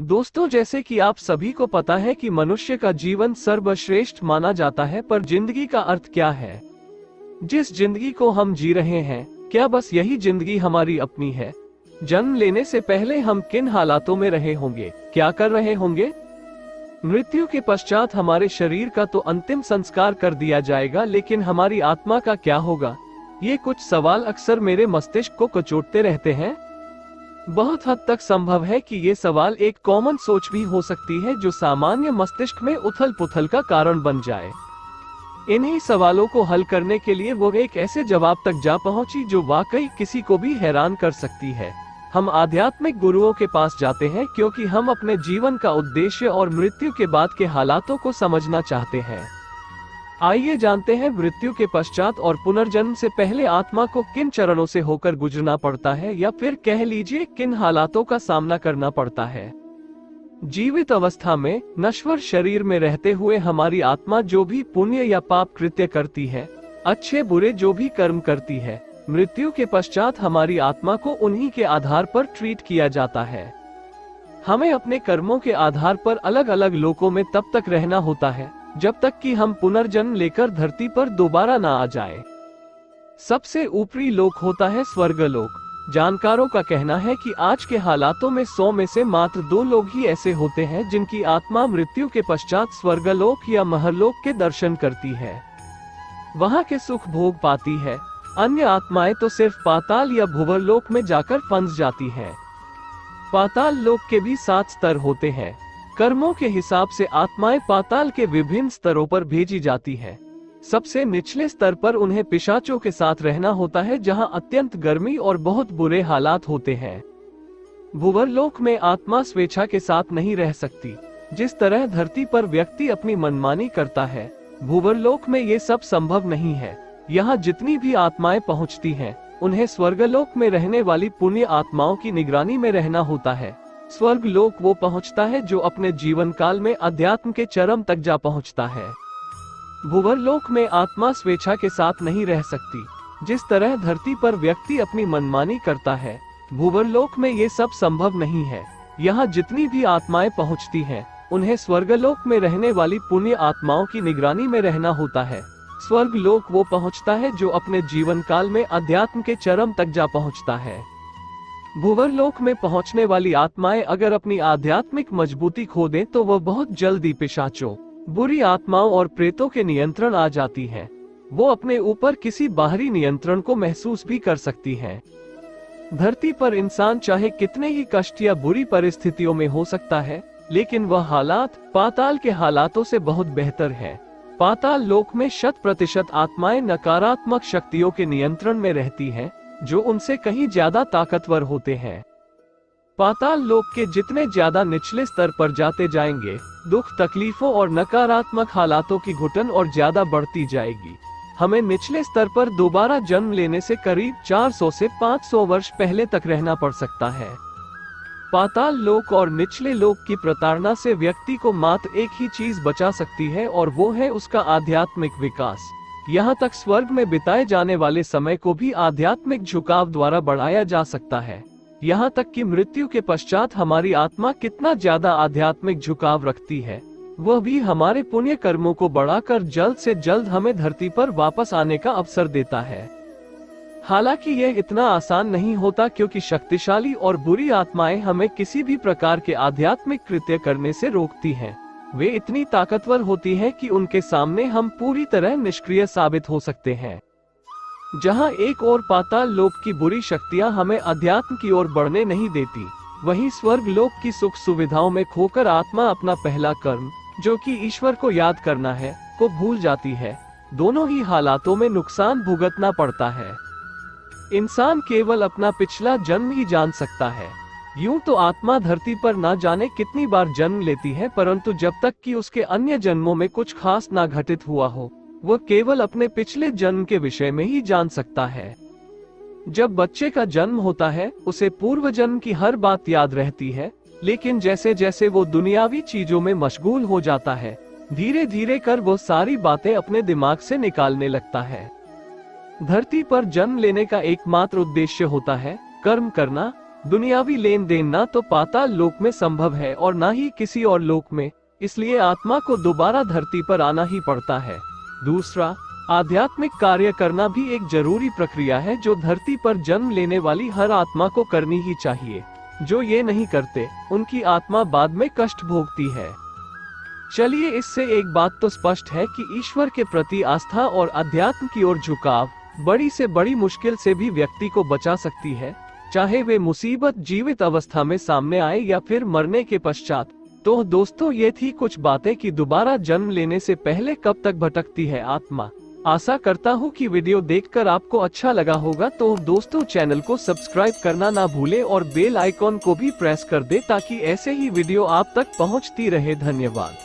दोस्तों, जैसे कि आप सभी को पता है कि मनुष्य का जीवन सर्वश्रेष्ठ माना जाता है, पर जिंदगी का अर्थ क्या है? जिस जिंदगी को हम जी रहे हैं, क्या बस यही जिंदगी हमारी अपनी है? जन्म लेने से पहले हम किन हालातों में रहे होंगे, क्या कर रहे होंगे? मृत्यु के पश्चात हमारे शरीर का तो अंतिम संस्कार कर दिया जाएगा, लेकिन हमारी आत्मा का क्या होगा? ये कुछ सवाल अक्सर मेरे मस्तिष्क को कचोटते रहते हैं। बहुत हद तक संभव है कि ये सवाल एक कॉमन सोच भी हो सकती है, जो सामान्य मस्तिष्क में उथल पुथल का कारण बन जाए। इन्हीं सवालों को हल करने के लिए वो एक ऐसे जवाब तक जा पहुंची जो वाकई किसी को भी हैरान कर सकती है। हम आध्यात्मिक गुरुओं के पास जाते हैं क्योंकि हम अपने जीवन का उद्देश्य और मृत्यु के बाद के हालातों को समझना चाहते हैं। आइए जानते हैं, मृत्यु के पश्चात और पुनर्जन्म से पहले आत्मा को किन चरणों से होकर गुजरना पड़ता है, या फिर कह लीजिए किन हालातों का सामना करना पड़ता है। जीवित अवस्था में नश्वर शरीर में रहते हुए हमारी आत्मा जो भी पुण्य या पाप कृत्य करती है, अच्छे बुरे जो भी कर्म करती है, मृत्यु के पश्चात हमारी आत्मा को उन्हीं के आधार पर ट्रीट किया जाता है। हमें अपने कर्मों के आधार पर अलग अलग लोकों में तब तक रहना होता है जब तक कि हम पुनर्जन्म लेकर धरती पर दोबारा ना आ जाए। सबसे ऊपरी लोक होता है स्वर्गलोक। जानकारों का कहना है कि आज के हालातों में 100 में से मात्र 2 लोग ही ऐसे होते हैं जिनकी आत्मा मृत्यु के पश्चात स्वर्गलोक या महरलोक के दर्शन करती है, वहां के सुख भोग पाती है। अन्य आत्माएं तो सिर्फ पाताल या भुवरलोक में जाकर फंस जाती हैं। पाताल लोक के भी 7 स्तर होते हैं। कर्मों के हिसाब से आत्माएं पाताल के विभिन्न स्तरों पर भेजी जाती हैं। सबसे निचले स्तर पर उन्हें पिशाचों के साथ रहना होता है, जहां अत्यंत गर्मी और बहुत बुरे हालात होते हैं। भुवरलोक में आत्मा स्वेच्छा के साथ नहीं रह सकती। जिस तरह धरती पर व्यक्ति अपनी मनमानी करता है, भुवरलोक में ये सब संभव नहीं है। यहाँ जितनी भी आत्माएं पहुँचती हैं, उन्हें स्वर्गलोक में रहने वाली पुण्य आत्माओं की निगरानी में रहना होता है। स्वर्गलोक वो पहुँचता है जो अपने जीवन काल में अध्यात्म के चरम तक जा पहुँचता है। भुवरलोक में आत्मा स्वेच्छा के साथ नहीं रह सकती। जिस तरह धरती पर व्यक्ति अपनी मनमानी करता है, भुवरलोक में ये सब संभव नहीं है। यहाँ जितनी भी आत्माएं पहुँचती हैं, उन्हें स्वर्गलोक में रहने वाली पुण्य आत्माओं की निगरानी में रहना होता है। स्वर्गलोक वो पहुँचता है जो अपने जीवन काल में अध्यात्म के चरम तक जा पहुँचता है। भुवरलोक में पहुँचने वाली आत्माएं अगर अपनी आध्यात्मिक मजबूती खो दें तो वह बहुत जल्दी पिशाचों, बुरी आत्माओं और प्रेतों के नियंत्रण आ जाती हैं। वो अपने ऊपर किसी बाहरी नियंत्रण को महसूस भी कर सकती हैं। धरती पर इंसान चाहे कितने ही कष्ट या बुरी परिस्थितियों में हो सकता है, लेकिन वह हालात पाताल के हालातों से बहुत बेहतर है। पाताल लोक में 100% आत्माएं नकारात्मक शक्तियों के नियंत्रण में रहती हैं, जो उनसे कहीं ज्यादा ताकतवर होते हैं। पाताल लोक के जितने ज्यादा निचले स्तर पर जाते जाएंगे, दुख तकलीफों और नकारात्मक हालातों की घुटन और ज्यादा बढ़ती जाएगी। हमें निचले स्तर पर दोबारा जन्म लेने से करीब 400 से 500 वर्ष पहले तक रहना पड़ सकता है। पाताल लोक और निचले लोक की प्रताड़ना से व्यक्ति को मात्र एक ही चीज बचा सकती है, और वो है उसका आध्यात्मिक विकास। यहाँ तक स्वर्ग में बिताए जाने वाले समय को भी आध्यात्मिक झुकाव द्वारा बढ़ाया जा सकता है। यहाँ तक कि मृत्यु के पश्चात हमारी आत्मा कितना ज्यादा आध्यात्मिक झुकाव रखती है, वह भी हमारे पुण्य कर्मों को बढ़ाकर जल्द से जल्द हमें धरती पर वापस आने का अवसर देता है। हालांकि यह इतना आसान नहीं होता, क्योंकि शक्तिशाली और बुरी आत्माएं हमें किसी भी प्रकार के आध्यात्मिक कृत्य करने से रोकती हैं। वे इतनी ताकतवर होती हैं कि उनके सामने हम पूरी तरह निष्क्रिय साबित हो सकते हैं। जहां एक और पाताल लोक की बुरी शक्तियां हमें अध्यात्म की ओर बढ़ने नहीं देती, वहीं स्वर्ग लोक की सुख सुविधाओं में खोकर आत्मा अपना पहला कर्म, जो कि ईश्वर को याद करना है, को भूल जाती है। दोनों ही हालातों में नुकसान भुगतना पड़ता है। इंसान केवल अपना पिछला जन्म ही जान सकता है। यूं तो आत्मा धरती पर ना जाने कितनी बार जन्म लेती है, परंतु जब तक कि उसके अन्य जन्मों में कुछ खास ना घटित हुआ हो, वह केवल अपने पिछले जन्म के विषय में ही जान सकता है। जब बच्चे का जन्म होता है, उसे पूर्व जन्म की हर बात याद रहती है, लेकिन जैसे जैसे वो दुनियावी चीजों में मशगूल हो जाता है, धीरे धीरे कर वो सारी बातें अपने दिमाग से निकालने लगता है। धरती पर जन्म लेने का एकमात्र उद्देश्य होता है कर्म करना, दुनियावी लेन देन ना तो पाताल लोक में संभव है और ना ही किसी और लोक में, इसलिए आत्मा को दोबारा धरती पर आना ही पड़ता है। दूसरा, आध्यात्मिक कार्य करना भी एक जरूरी प्रक्रिया है जो धरती पर जन्म लेने वाली हर आत्मा को करनी ही चाहिए। जो ये नहीं करते, उनकी आत्मा बाद में कष्ट भोगती है। चलिए, इससे एक बात तो स्पष्ट है कि ईश्वर के प्रति आस्था और अध्यात्म की ओर झुकाव बड़ी से बड़ी मुश्किल से भी व्यक्ति को बचा सकती है, चाहे वे मुसीबत जीवित अवस्था में सामने आए या फिर मरने के पश्चात। तो दोस्तों, ये थी कुछ बातें कि दोबारा जन्म लेने से पहले कब तक भटकती है आत्मा। आशा करता हूँ कि वीडियो देखकर आपको अच्छा लगा होगा। तो दोस्तों, चैनल को सब्सक्राइब करना ना भूले और बेल आइकॉन को भी प्रेस कर दे ताकि ऐसे ही वीडियो आप तक पहुँचती रहे। धन्यवाद।